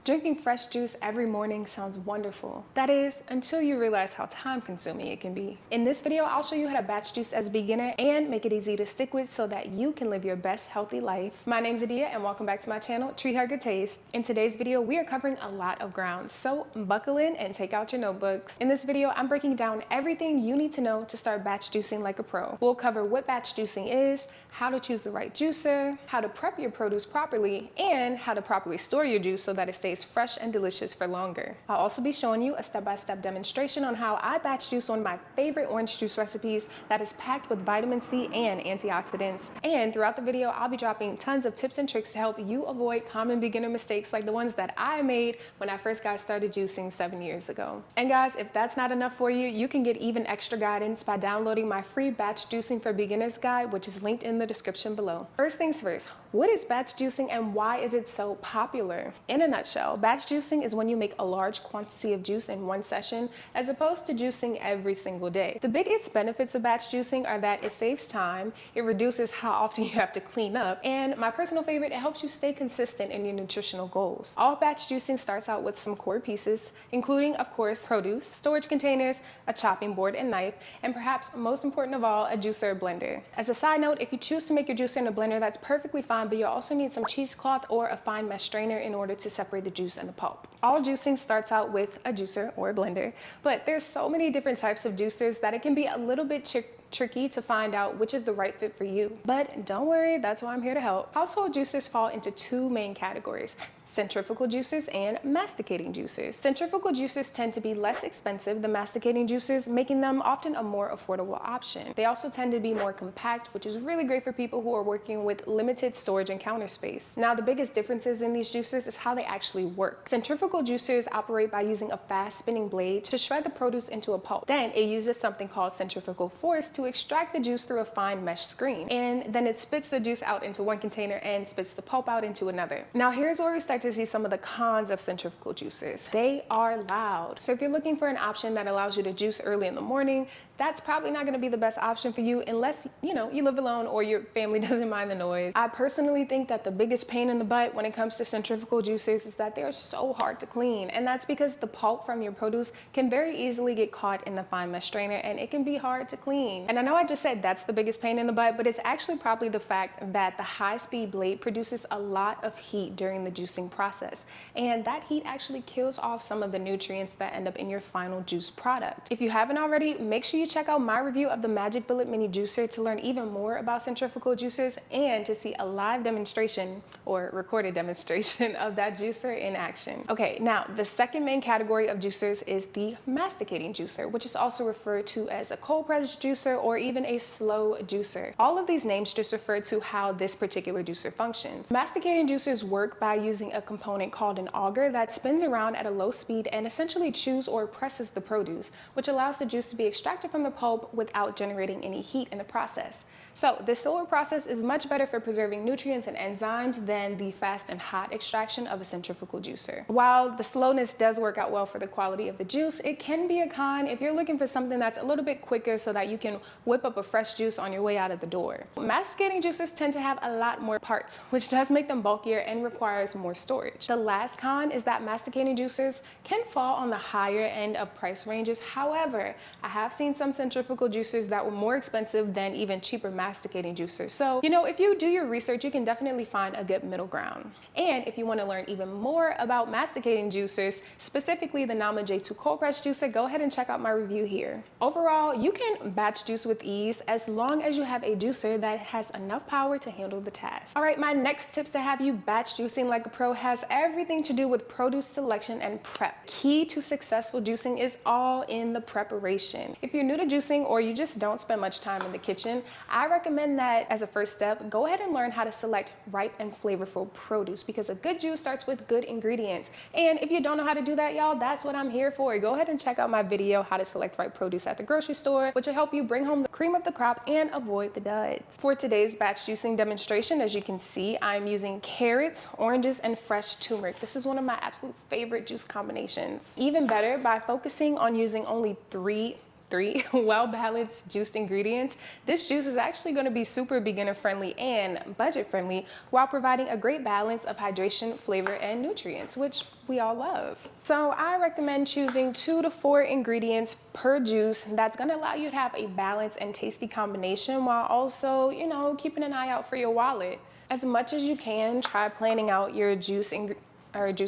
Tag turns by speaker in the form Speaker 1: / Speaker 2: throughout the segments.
Speaker 1: Drinking fresh juice every morning sounds wonderful. That is, until you realize how time-consuming it can be. In this video, I'll show you how to batch juice as a beginner and make it easy to stick with so that you can live your best healthy life. My name's Adia and welcome back to my channel, Treat Her Good Taste. In today's video, we are covering a lot of ground, so buckle in and take out your notebooks. In this video, I'm breaking down everything you need to know to start batch juicing like a pro. We'll cover what batch juicing is, how to choose the right juicer, how to prep your produce properly, and how to properly store your juice so that it stays fresh and delicious for longer. I'll also be showing you a step-by-step demonstration on how I batch juice one of my favorite orange juice recipes that is packed with vitamin C and antioxidants. And throughout the video, I'll be dropping tons of tips and tricks to help you avoid common beginner mistakes like the ones that I made when I first got started juicing 7 years ago. And guys, if that's not enough for you, you can get even extra guidance by downloading my free batch juicing for beginners guide, which is linked in the description below. First things first, what is batch juicing and why is it so popular? In a nutshell, batch juicing is when you make a large quantity of juice in one session as opposed to juicing every single day. The biggest benefits of batch juicing are that it saves time, it reduces how often you have to clean up, and my personal favorite, it helps you stay consistent in your nutritional goals. All batch juicing starts out with some core pieces, including, of course, produce, storage containers, a chopping board and knife, and perhaps most important of all, a juicer or blender. As a side note, if you choose to make your juicer in a blender, that's perfectly fine, but you'll also need some cheesecloth or a fine mesh strainer in order to separate the juice and the pulp. All juicing starts out with a juicer or a blender, but there's so many different types of juicers that it can be a little bit tricky to find out which is the right fit for you. But don't worry, that's why I'm here to help. Household juicers fall into two main categories: centrifugal juicers and masticating juicers. Centrifugal juicers tend to be less expensive than masticating juicers, making them often a more affordable option. They also tend to be more compact, which is really great for people who are working with limited storage and counter space. Now, the biggest differences in these juicers is how they actually work. Centrifugal juicers operate by using a fast spinning blade to shred the produce into a pulp. Then it uses something called centrifugal force to extract the juice through a fine mesh screen. And then it spits the juice out into one container and spits the pulp out into another. Now, here's where we start to see some of the cons of centrifugal juicers. They are loud. So if you're looking for an option that allows you to juice early in the morning, that's probably not going to be the best option for you unless, you live alone or your family doesn't mind the noise. I personally think that the biggest pain in the butt when it comes to centrifugal juicers is that they are so hard to clean. And that's because the pulp from your produce can very easily get caught in the fine mesh strainer and it can be hard to clean. And I know I just said that's the biggest pain in the butt, but it's actually probably the fact that the high-speed blade produces a lot of heat during the juicing process. And that heat actually kills off some of the nutrients that end up in your final juice product. If you haven't already, make sure you check out my review of the Magic Bullet Mini Juicer to learn even more about centrifugal juicers and to see a live demonstration or recorded demonstration of that juicer in action. Okay, now the second main category of juicers is the masticating juicer, which is also referred to as a cold press juicer or even a slow juicer. All of these names just refer to how this particular juicer functions. Masticating juicers work by using a component called an auger that spins around at a low speed and essentially chews or presses the produce, which allows the juice to be extracted from the pulp without generating any heat in the process. So this slower process is much better for preserving nutrients and enzymes than the fast and hot extraction of a centrifugal juicer. While the slowness does work out well for the quality of the juice, it can be a con if you're looking for something that's a little bit quicker so that you can whip up a fresh juice on your way out of the door. Masticating juicers tend to have a lot more parts, which does make them bulkier and requires more storage. The last con is that masticating juicers can fall on the higher end of price ranges. However, I have seen some centrifugal juicers that were more expensive than even cheaper masticating juicers. So, if you do your research, you can definitely find a good middle ground. And if you want to learn even more about masticating juicers, specifically the Nama J2 cold press juicer, go ahead and check out my review here. Overall, you can batch juice with ease as long as you have a juicer that has enough power to handle the task. All right, my next tips to have you batch juicing like a pro has everything to do with produce selection and prep. Key to successful juicing is all in the preparation. If you're new to juicing or you just don't spend much time in the kitchen, I recommend that as a first step, go ahead and learn how to select ripe and flavorful produce because a good juice starts with good ingredients. And if you don't know how to do that, y'all, that's what I'm here for. Go ahead and check out my video, How to Select Ripe Produce at the Grocery Store, which will help you bring home the cream of the crop and avoid the duds. For today's batch juicing demonstration, as you can see, I'm using carrots, oranges, and fresh turmeric. This is one of my absolute favorite juice combinations. Even better, by focusing on using only 3 3 well-balanced juiced ingredients, this juice is actually going to be super beginner friendly and budget friendly while providing a great balance of hydration, flavor, and nutrients, which we all love. So I recommend choosing 2 to 4 ingredients per juice. That's going to allow you to have a balanced and tasty combination while also, keeping an eye out for your wallet. As much as you can, try planning out your juice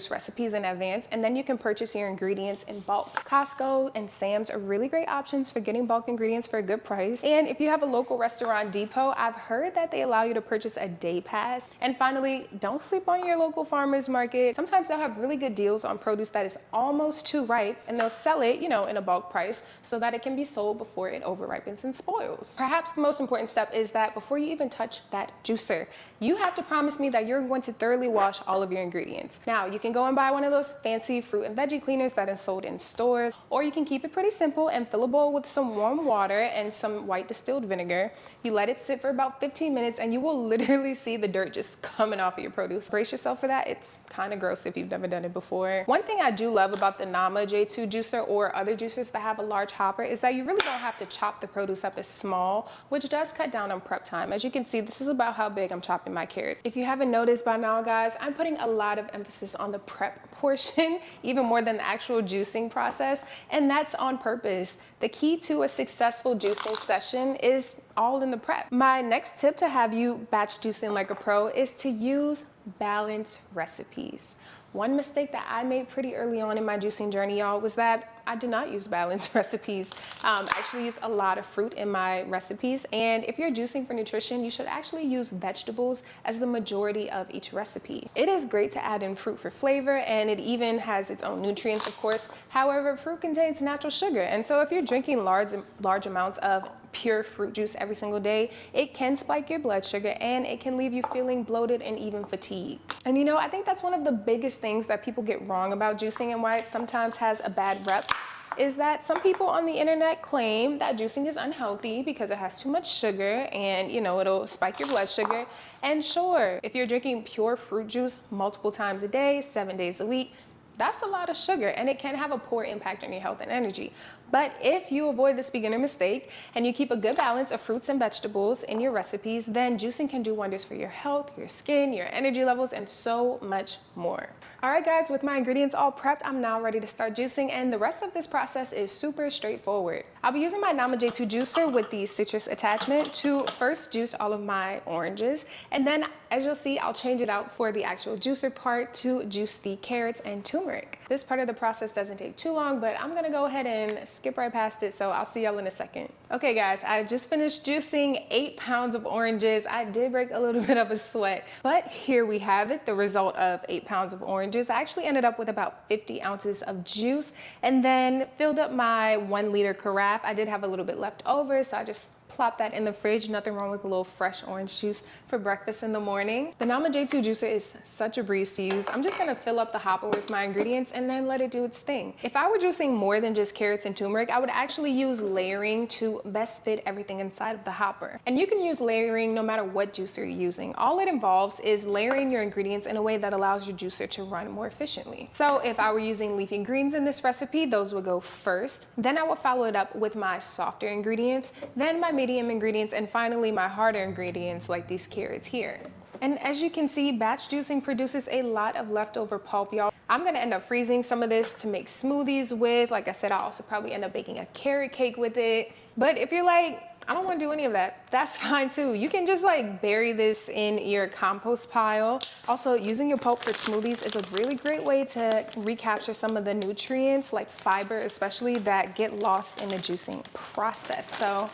Speaker 1: recipes in advance, and then you can purchase your ingredients in bulk. Costco and Sam's are really great options for getting bulk ingredients for a good price. And if you have a local restaurant depot, I've heard that they allow you to purchase a day pass. And finally, don't sleep on your local farmers market. Sometimes they'll have really good deals on produce that is almost too ripe, and they'll sell it, in a bulk price so that it can be sold before it overripens and spoils. Perhaps the most important step is that before you even touch that juicer, you have to promise me that you're going to thoroughly wash all of your ingredients. Now, you can go and buy one of those fancy fruit and veggie cleaners that is sold in stores, or you can keep it pretty simple and fill a bowl with some warm water and some white distilled vinegar. You let it sit for about 15 minutes and you will literally see the dirt just coming off of your produce. Brace yourself for that. It's kind of gross if you've never done it before. One thing I do love about the Nama J2 juicer or other juicers that have a large hopper is that you really don't have to chop the produce up as small, which does cut down on prep time. As you can see, this is about how big I'm chopping my carrots. If you haven't noticed by now, guys, I'm putting a lot of emphasis on the prep portion, even more than the actual juicing process, and that's on purpose. The key to a successful juicing session is all in the prep. My next tip to have you batch juicing like a pro is to use balanced recipes. One mistake that I made pretty early on in my juicing journey, y'all, was that I did not use balanced recipes. I actually used a lot of fruit in my recipes. And if you're juicing for nutrition, you should actually use vegetables as the majority of each recipe. It is great to add in fruit for flavor, and it even has its own nutrients, of course. However, fruit contains natural sugar. And so if you're drinking large amounts of pure fruit juice every single day, it can spike your blood sugar and it can leave you feeling bloated and even fatigued. And I think that's one of the biggest things that people get wrong about juicing and why it sometimes has a bad rep, is that some people on the internet claim that juicing is unhealthy because it has too much sugar and it'll spike your blood sugar. And sure, if you're drinking pure fruit juice multiple times a day, 7 days a week, that's a lot of sugar and it can have a poor impact on your health and energy. But if you avoid this beginner mistake and you keep a good balance of fruits and vegetables in your recipes, then juicing can do wonders for your health, your skin, your energy levels, and so much more. All right, guys, with my ingredients all prepped, I'm now ready to start juicing, and the rest of this process is super straightforward. I'll be using my Nama J2 juicer with the citrus attachment to first juice all of my oranges, and then, as you'll see, I'll change it out for the actual juicer part to juice the carrots and turmeric. This part of the process doesn't take too long, but I'm gonna go ahead and skip right past it, so I'll see y'all in a second. Okay, guys, I just finished juicing 8 pounds of oranges. I did break a little bit of a sweat, but here we have it, the result of 8 pounds of oranges. I actually ended up with about 50 ounces of juice and then filled up my 1 liter carafe. I did have a little bit left over, so I just plop that in the fridge. Nothing wrong with a little fresh orange juice for breakfast in the morning. The Nama J2 juicer is such a breeze to use. I'm just gonna fill up the hopper with my ingredients and then let it do its thing. If I were juicing more than just carrots and turmeric, I would actually use layering to best fit everything inside of the hopper. And you can use layering no matter what juicer you're using. All it involves is layering your ingredients in a way that allows your juicer to run more efficiently. So if I were using leafy greens in this recipe, those would go first. Then I would follow it up with my softer ingredients, then my medium ingredients, and finally my harder ingredients like these carrots here. And as you can see, batch juicing produces a lot of leftover pulp, y'all. I'm gonna end up freezing some of this to make smoothies with. Like I said, I'll also probably end up baking a carrot cake with it. But if you're like, I don't want to do any of that, that's fine too. You can just bury this in your compost pile. Also, using your pulp for smoothies is a really great way to recapture some of the nutrients, like fiber especially, that get lost in the juicing process. So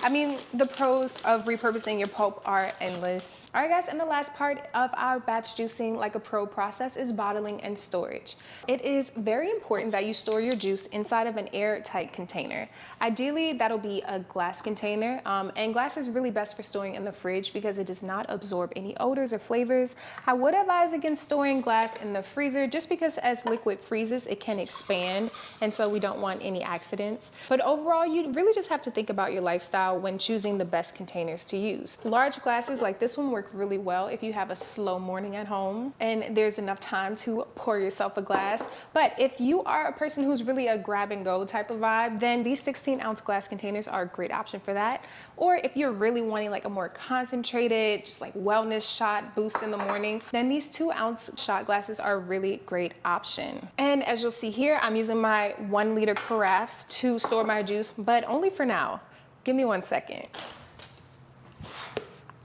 Speaker 1: I mean, the pros of repurposing your pulp are endless. All right, guys, and the last part of our batch juicing like a pro process is bottling and storage. It is very important that you store your juice inside of an airtight container. Ideally, that'll be a glass container, and glass is really best for storing in the fridge because it does not absorb any odors or flavors. I would advise against storing glass in the freezer just because as liquid freezes, it can expand, and so we don't want any accidents. But overall, you really just have to think about your lifestyle. versatile when choosing the best containers to use. Large glasses like this one work really well if you have a slow morning at home and there's enough time to pour yourself a glass. But if you are a person who's really a grab and go type of vibe, then these 16-ounce glass containers are a great option for that. Or if you're really wanting like a more concentrated, just like wellness shot boost in the morning, then these 2-ounce shot glasses are a really great option. And as you'll see here, I'm using my 1-liter carafes to store my juice, but only for now. Give me 1 second.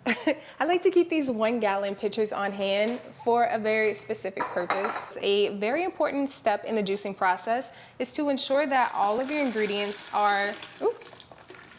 Speaker 1: I like to keep these 1-gallon pitchers on hand for a very specific purpose. A very important step in the juicing process is to ensure that all of your ingredients are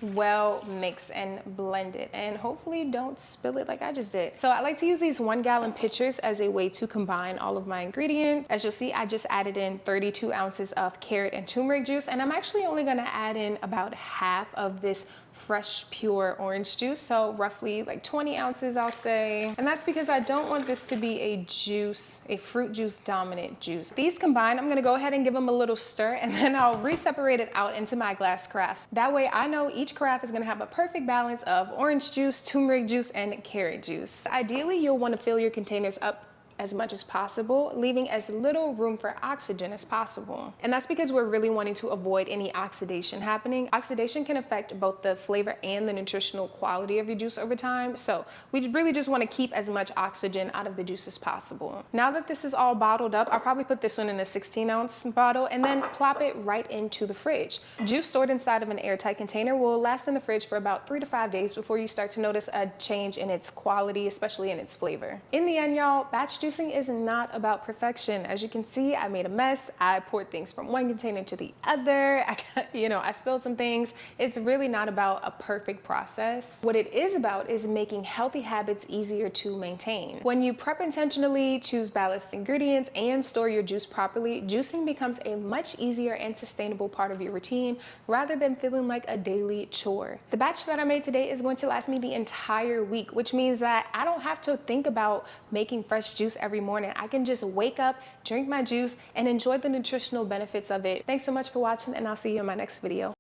Speaker 1: well mixed and blended, and hopefully don't spill it like I just did. So I like to use these 1-gallon pitchers as a way to combine all of my ingredients. As you'll see, I just added in 32 ounces of carrot and turmeric juice, and I'm actually only going to add in about half of this fresh pure orange juice, so roughly like 20 ounces I'll say. And that's because I don't want this to be a fruit juice dominant juice. These combined, I'm going to go ahead and give them a little stir, and then I'll re-separate it out into my glass carafes. That way I know each carafe is going to have a perfect balance of orange juice, turmeric juice, and carrot juice. Ideally, you'll want to fill your containers up as much as possible, leaving as little room for oxygen as possible. And that's because we're really wanting to avoid any oxidation happening. Oxidation can affect both the flavor and the nutritional quality of your juice over time. So we really just want to keep as much oxygen out of the juice as possible. Now that this is all bottled up, I'll probably put this one in a 16-ounce bottle and then plop it right into the fridge. Juice stored inside of an airtight container will last in the fridge for about 3 to 5 days before you start to notice a change in its quality, especially in its flavor. In the end, y'all, batch juicing is not about perfection. As you can see, I made a mess. I poured things from one container to the other. I spilled some things. It's really not about a perfect process. What it is about is making healthy habits easier to maintain. When you prep intentionally, choose balanced ingredients, and store your juice properly, juicing becomes a much easier and sustainable part of your routine rather than feeling like a daily chore. The batch that I made today is going to last me the entire week, which means that I don't have to think about making fresh juice every morning. I can just wake up, drink my juice, and enjoy the nutritional benefits of it. Thanks so much for watching, and I'll see you in my next video.